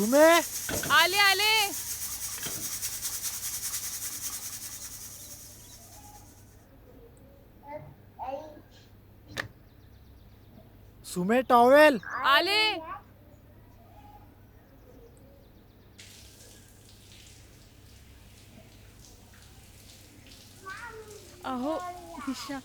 सुमे आले आले. सुमे टॉवेल. आले. अहो दिशा.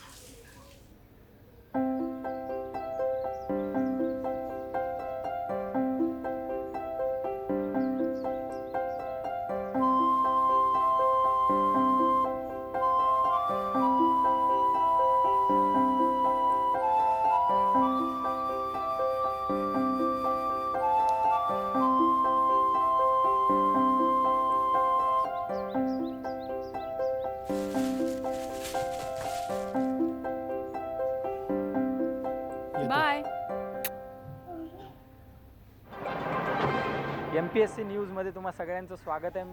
बाय. MPSC न्यूजमध्ये तुम्हा सगळ्यांचं स्वागत आहे.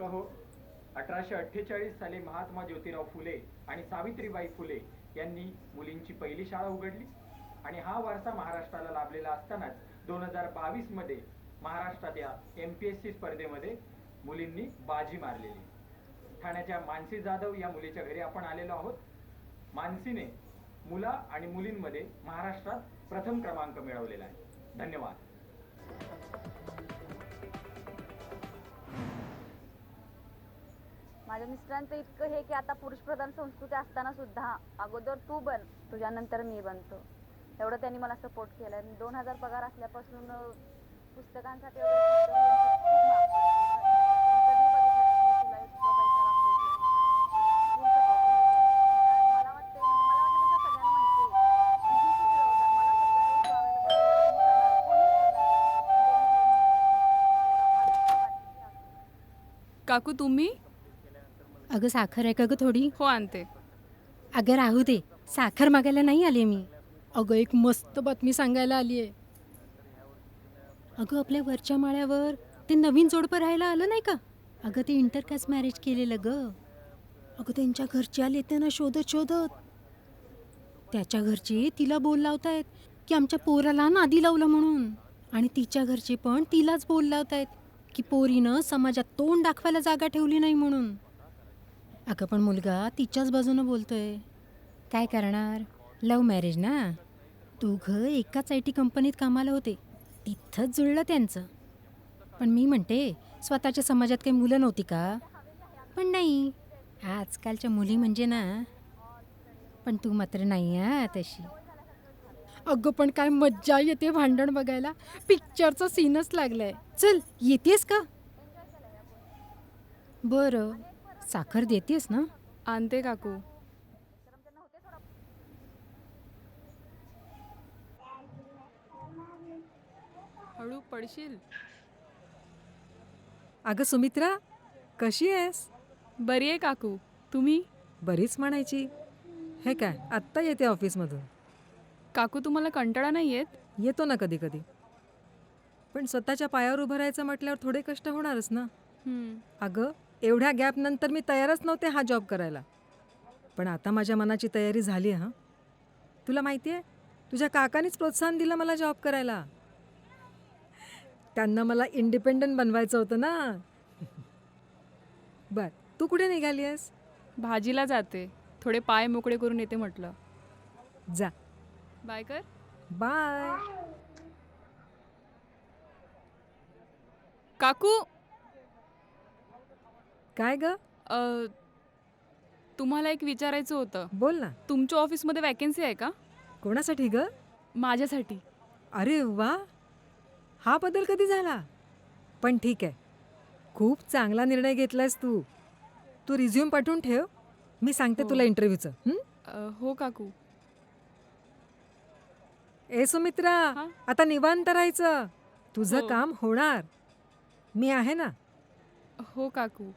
हो, 1848 साली महात्मा ज्योतिराव फुले आणि सावित्रीबाई फुले यांनी मुलींची पहिली शाळा उघडली आणि हा वारसा महाराष्ट्राला लाभलेला असतानाच 2022 मध्ये महाराष्ट्रात या MPSC स्पर्धेमध्ये मुलींनी बाजी मारलेली. ठाण्याच्या मानसी जाधव या मुलीच्या घरी आपण आलेलो आहोत. मानसीने मुला आणि मुलींमध्ये महाराष्ट्रात प्रथम क्रमांक मिळवलेला आहे. धन्यवाद. माझ्या मिस्टरांचं इतकं हे की आता पुरुषप्रधान संस्कृती असताना सुद्धा अगोदर तू बन, तुझ्यानंतर मी बनतो, एवढं त्यांनी मला सपोर्ट केलं. 2000 पगार असल्यापासून पुस्तकांसाठी वगैरे पुस्तकं यांची खूप महाग पडतात. त्यांनी कधी बघितलं नाही की तुला इतका पैसा लागतो किंवा फुल सपोर्ट केलं. मला वाटतं तसं सगळ्यांना माहिती आहे की ही किती जबाबदार. मला सगळ्या वस्तू अवेलेबल कोणी करणार. काकू तुम्ही? अगं साखर आहे का गं थोडी? हो आणते. अगं राहू दे, साखर मागायला नाही आले मी. अगं एक मस्त बातमी सांगायला आली आहे. अगं आपल्या वरच्या माळ्यावर ते नवीन जोडपं राहायला आलं नाही का? अगं ते इंटरकास्ट मॅरेज केलेलं ग. अगं त्यांच्या घरचे आले त्यांना शोधत शोधत. त्याच्या घरचे तिला बोल लावतायत की आमच्या पोराला नादी लावलं म्हणून, आणि तिच्या घरचे पण तिलाच बोल लावतायत की पोरीनं समाजात तोंड दाखवायला जागा ठेवली नाही म्हणून. अगं पण मुलगा तिच्याच बाजूनं बोलतोय. काय करणार, लव्ह मॅरेज ना. दोघं एकाच IT कंपनीत कामाला होते, तिथंच जुळलं त्यांचं. पण मी म्हणते स्वतःच्या समाजात काही मुलं नव्हती का? पण नाही, आजकालच्या मुली म्हणजे ना. पण तू मात्र नाही आहे तशी. अगं पण काय मज्जा येते भांडण बघायला. पिक्चरचा सीनच लागलाय. चल येतेस का? बरं साखर देतेस ना? आणते काकू. हळू पडशील. अगं सुमित्रा, कशी आहेस? बरी आहे काकू. तुम्ही? बरीच म्हणायची. हे काय आत्ता येते ऑफिसमधून? काकू तुम्हाला कंटाळा नाही येत? येतो ना कधी कधी, पण स्वतःच्या पायावर उभं राहायचं म्हटल्यावर थोडे कष्ट होणारच ना. अगं एवढ्या गॅप नंतर मी तयारच नव्हते हा जॉब करायला, पण आता माझ्या मनाची तयारी झाली आहे. तुला माहिती आहे, तुझ्या काकानीच प्रोत्साहन दिलं मला जॉब करायला. त्यांना मला इंडिपेंडंट बनवायचं होतं ना. बर, तू कुठे निघाली आहेस? भाजीला जाते, थोडे पाय मोकळे करून येते म्हटलं. जा. बाय कर. बाय. काकू. काय ग? तुम्हाला एक विचारायचं होतं. बोल ना. तुमच्या ऑफिसमध्ये वॅकन्सी आहे का? कोणासाठी ग? माझ्यासाठी. अरे वा, हा बदल कधी झाला? पण ठीक आहे, खूप चांगला निर्णय घेतलायस तू. तू रिझ्यूम पाठवून ठेव, मी सांगते हो. तुला इंटरव्ह्यूचं. हो काकू. ए सुमित्रा, हां? आता निवांत राहायचं. तुझं हो. काम होणार, मी आहे ना. हो काकू,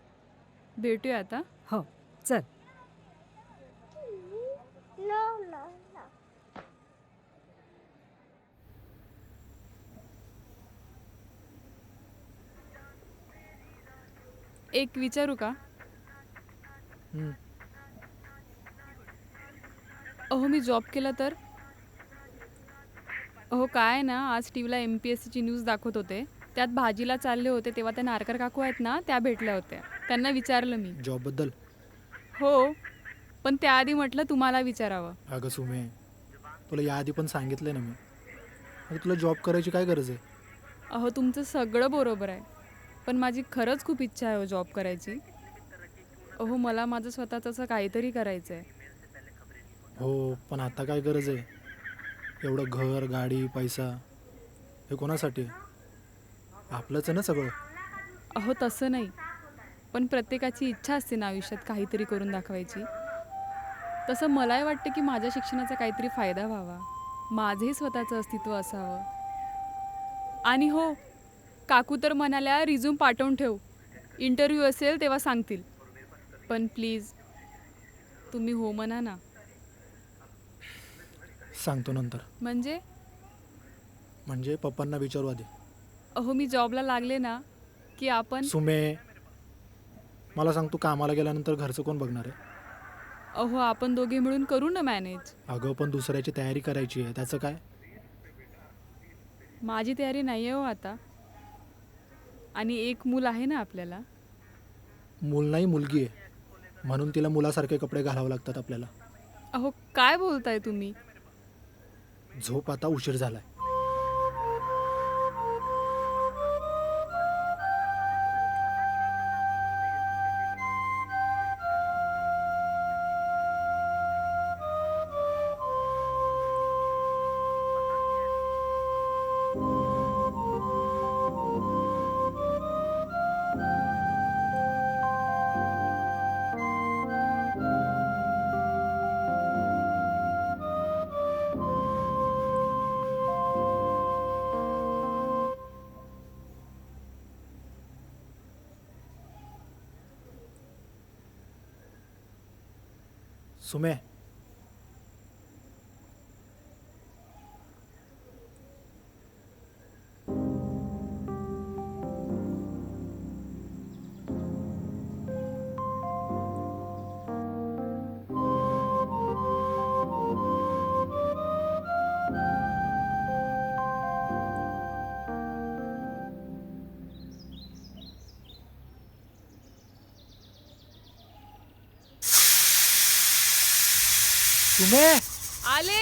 भेटूया आता. हो चल. एक विचारू का? अहो मी जॉब केला तर? अहो काय ना, आज टी व्हीला MPSCची न्यूज दाखवत होते. त्यात भाजीला चालले होते तेव्हा त्या नारकर काकू आहेत ना, त्या भेटल्या होत्या. त्यांना विचारलं मी. जॉबबद्दल? हो, पण त्याआधी म्हटलं तुम्हाला विचारावं. अगं सुमे, तुला याआधी पण सांगितलं ना मी. अगं तुला जॉब करायची काय गरज आहे? अहो तुमचं सगळं बरोबर आहे, पण माझी खरंच खूप इच्छा आहे हो जॉब करायची. अहो मला माझं स्वतःचं असं काहीतरी करायचं आहे. हो, पण आता काय गरज आहे? एवढं घर, गाडी, पैसा हे कोणासाठी आहे? आपलंच आहे ना सगळं. अहो तसं नाही, पण प्रत्येकाची इच्छा असते ना आयुष्यात काहीतरी करून दाखवायची. तसं मलाही वाटतं की माझ्या शिक्षणाचा काहीतरी फायदा व्हावा, माझंही स्वतःचं अस्तित्व असावं. आणि हो, काकू तर म्हणाल्या रिझ्यूम पाठवून ठेव, इंटरव्ह्यू असेल तेव्हा सांगतील. पण प्लीज तुम्ही हो म्हणा ना. सांगतो नंतर. म्हणजे पप्पांना विचारू आधी. अहो मी जॉबला लागले ना की आपण. सुमे, मला सांग, तू कामाला गेल्यानंतर घरचं कोण बघणार आहे? अहो आपण दोघे मिळून करू ना मॅनेज. अगं पण दुसऱ्याची तयारी करायची आहे, त्याचं काय? माझी तयारी नाही आहे हो आता, आणि एक मूल आहे ना आपल्याला. मूल नाही, मुलगी आहे, म्हणून तिला मुलासारखे कपडे घालावे लागतात आपल्याला. अहो काय बोलताय तुम्ही? झोप, आता उशीर झालाय. सुमे, सुमे, आले.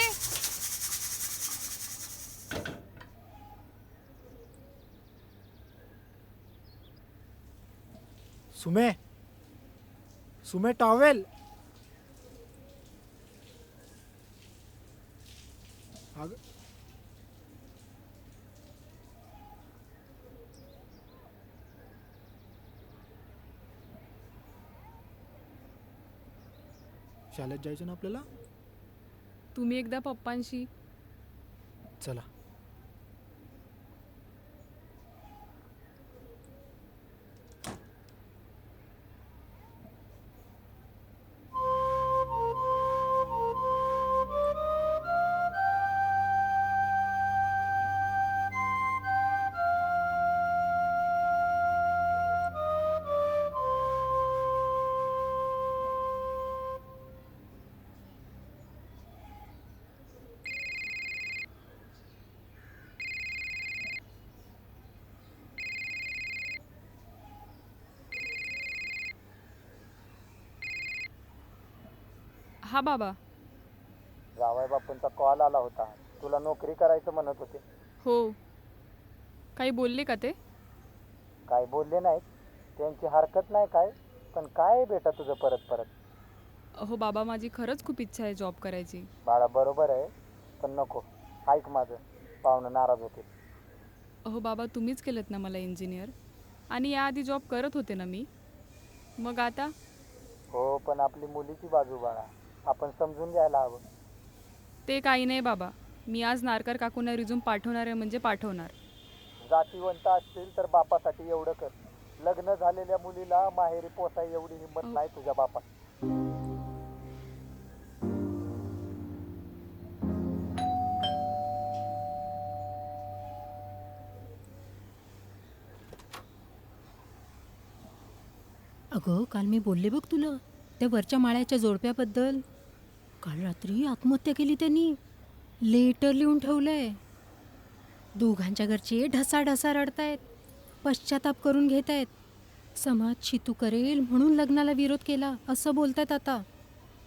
सुमे, सुमे, टॉवेल. अगं शाळेत जायचं ना आपल्याला. तुम्ही एकदा पप्पांशी. चला. हा बाबा. जावई बापूंचा कॉल आला होता, तुला नोकरी करायचं म्हणत होते. हो, काही बोलले का ते? काय बोलले नाहीत, त्यांची हरकत नाही काय, पण काय आहे बेटा तुझं परत परत? अहो बाबा माझी खरंच खूप इच्छा आहे जॉब करायची. बाळा बरोबर आहे, पण नको, ऐक माझं, पाहुणं नाराज होते. अहो बाबा तुम्हीच केलं ना मला इंजिनियर, आणि याआधी जॉब करत होते ना मी, मग आता. हो पण आपली मुलीची बाजू बाळा, आपण समजून घ्यायला हवं. ते काही नाही बाबा, मी आज नारकर काकूंना रिझ्यूम पाठवणार आहे म्हणजे पाठवणार. जातीवंत असतील तर बापासाठी एवढं कर. लग्न झालेल्या मुलीला माहेरी पोसाय एवढी हिंमत नाही तुझ्या बापात. अगं काल मी बोलले बघ तुला त्या वरच्या माळ्याच्या जोडप्याबद्दल. काल रात्री आत्महत्या केली त्यांनी, लेटर लिहून ठेवलंय. दोघांच्या घरचे ढसा ढसा रडतायत. पश्चाताप करून घेत आहेत. समाज शितू करेल म्हणून लग्नाला विरोध केला असं बोलतात आता.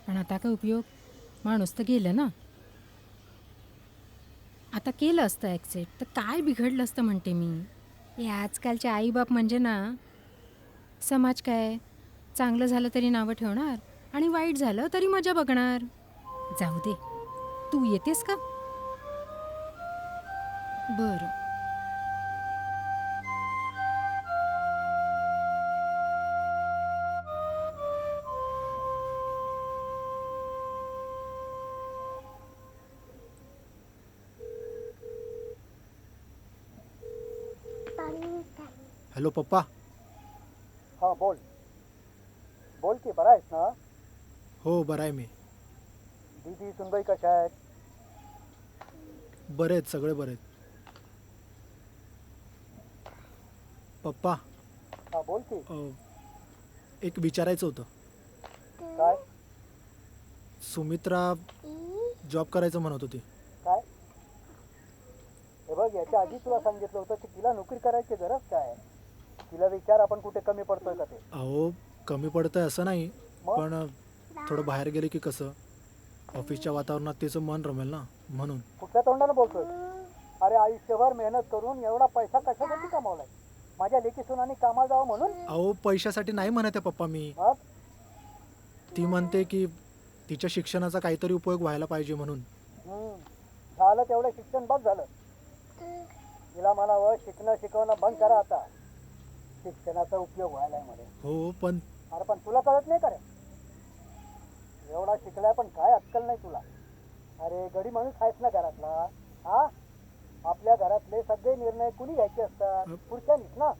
पण आता काय उपयोग, माणूस तर गेलं ना. आता केलं असतं ॲक्सेप्ट तर काय बिघडलं असतं म्हणते मी. हे आजकालचे आईबाप म्हणजे ना, समाज काय चांगलं झालं तरी नावं ठेवणार आणि वाईट झालं तरी मजा बघणार. जाऊ दे, तू येतेस का? बरं. हॅलो पप्पा. हां बोल. बोल की, बरा आहेस ना? हो बरं आहे मी. दीदी सुनबाई कशा आहेत? बरे आहेत, सगळे बरे आहेत. पप्पा हां बोल की. एक विचारायचं होतं. काय? सुमित्रा जॉब करायचं म्हणत होती. काय? हे बघ, याच्या आधी तुला सांगितलं होतं की तिला नोकरी करायची गरज काय? तिला विचार आपण कुठे कमी पडतोय का ते. अहो कमी पडतंय असं नाही, मग? पण थोडं बाहेर गेले की कसं ऑफिसच्या वातावरणात तिचं मन रमेल ना, म्हणून. कुठल्या तोंडानं बोलतोय? अरे आयुष्यभर मेहनत करून एवढा पैसा कशासाठी कमावलाय? माझ्या लेकी सुनांनी कामाला जावं म्हणून? अहो पैशासाठी नाही म्हणत आहे पप्पा मी. मग? ती म्हणते की तिच्या शिक्षणाचा काहीतरी उपयोग व्हायला पाहिजे म्हणून. झालं तेवढं शिक्षण बंद झालं. तिला म्हणावं शिकणं शिकवणं बंद करा आता. शिक्षणाचा उपयोग व्हायलाय मध्ये. हो पण अरे पण तुला कळत नाही का रे? एवढा शिकलाय पण काय अक्कल नाही तुला. अरे गडी माणूस आहेस ना घरातला. हा, आपल्या घरातले सगळे निर्णय कुणी घ्यायचे असतात? पुढच्यानीच ना.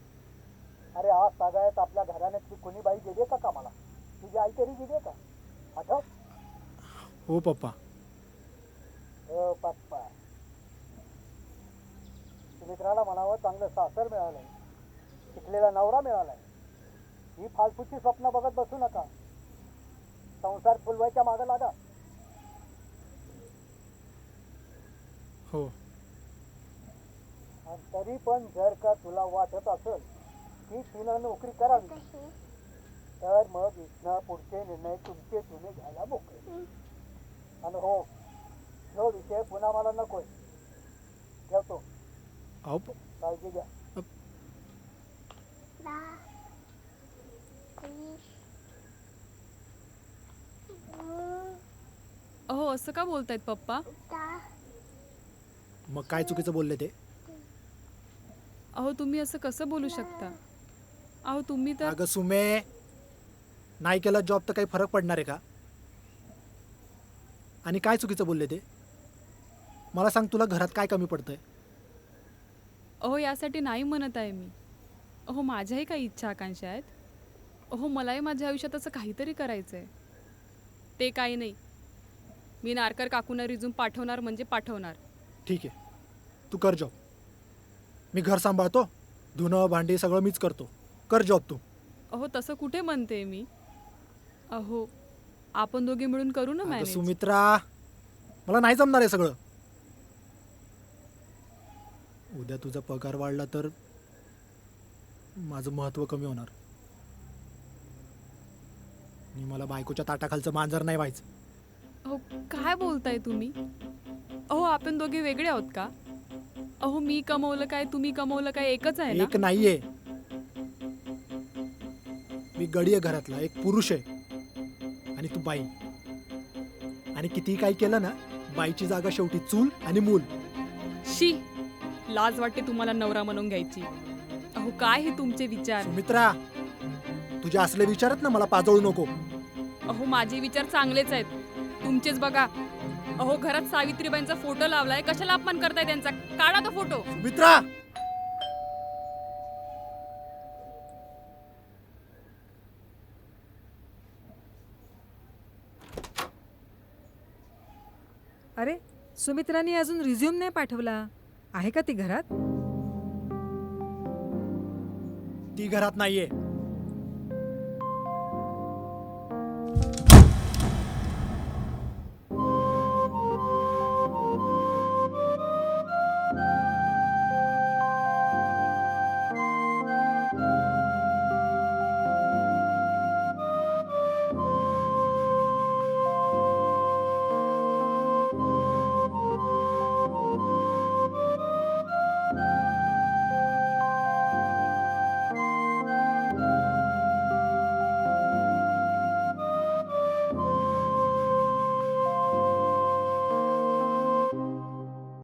अरे आज सगळ्यात आपल्या घराण्यातली कोणी बाई गेली का कामाला? तुझी आई तरी गेली का? आठव. हो पप्पा. हो पप्पा. सुमित्राला म्हणावं चांगलं सासर मिळालंय, शिकलेला नवरा मिळालाय. ही फालतूची स्वप्न बघत बसू नका. संसार फुलवायच्या मागं लागा. हो. आणि तरी पण जर का तुला वाटत असेल की तिनं नोकरी करावी, तर मग इथनं पुढचे निर्णय तुमचे तुम्ही घ्यायला मोकळे. आणि हो, जो विषय पुन्हा मला नकोय. ठेवतो. अहो काळजी घ्या. अहो असं का बोलतायत पप्पा? मग काय चुकीचं बोलले ते? अहो तुम्ही असं कसं बोलू शकता? अहो तुम्ही तर अगं सुमे, नाही केला जॉब तर काही फरक पडणार आहे का? आणि काय चुकीचं बोलले ते? मला सांग, तुला घरात काय कमी पडतंय? अहो यासाठी नाही म्हणत आहे मी. अहो माझ्याही काही इच्छा आकांक्षा आहेत. अहो मलाही माझ्या आयुष्यात असं काहीतरी करायचं आहे. ते काही नाही, मी नारकर काकूंना रिझ्यूम पाठवणार म्हणजे पाठवणार. ठीक आहे, तू कर जॉब. मी घर सांभाळतो, धुणं भांडी सगळं मीच करतो. कर जॉब तू. अहो तसं कुठे म्हणते मी. अहो आपण दोघे मिळून करू ना अगं मॅनेज. सुमित्रा, मला नाही जमणार आहे सगळं. उद्या तुझा पगार वाढला तर माझं महत्त्व कमी होणार. आणि मला बायकोच्या ताटाखालचं मांजर नाही व्हायचं. अहो काय बोलताय तुम्ही? अहो आपण दोघे वेगळे आहोत का? अहो मी कमवलं काय तुम्ही कमवलं काय एकच आहे ना. एक नाहीये, मी गडी आहे घरातला, एक पुरुष आहे आणि तू बाई. आणि कितीही काही केलं ना, बाईची जागा शेवटी चूल आणि मूल. शी, लाज वाटते तुम्हाला नवरा म्हणून घ्यायची. अहो काय हे तुमचे विचार? सुमित्रा, तुझे असले विचारत ना मला पाजळू नको. अहो माझे विचार चांगलेच आहेत, तुमचेच बघा. अहो घरात सावित्रीबाईंचा फोटो लावलाय, कशाला अपमान करताय त्यांचा? काढा तो फोटो. सुमित्रा, अरे सुमित्राने अजून रिझ्यूम नाही पाठवला. आहे का ती घरात? ती घरात नाहीये.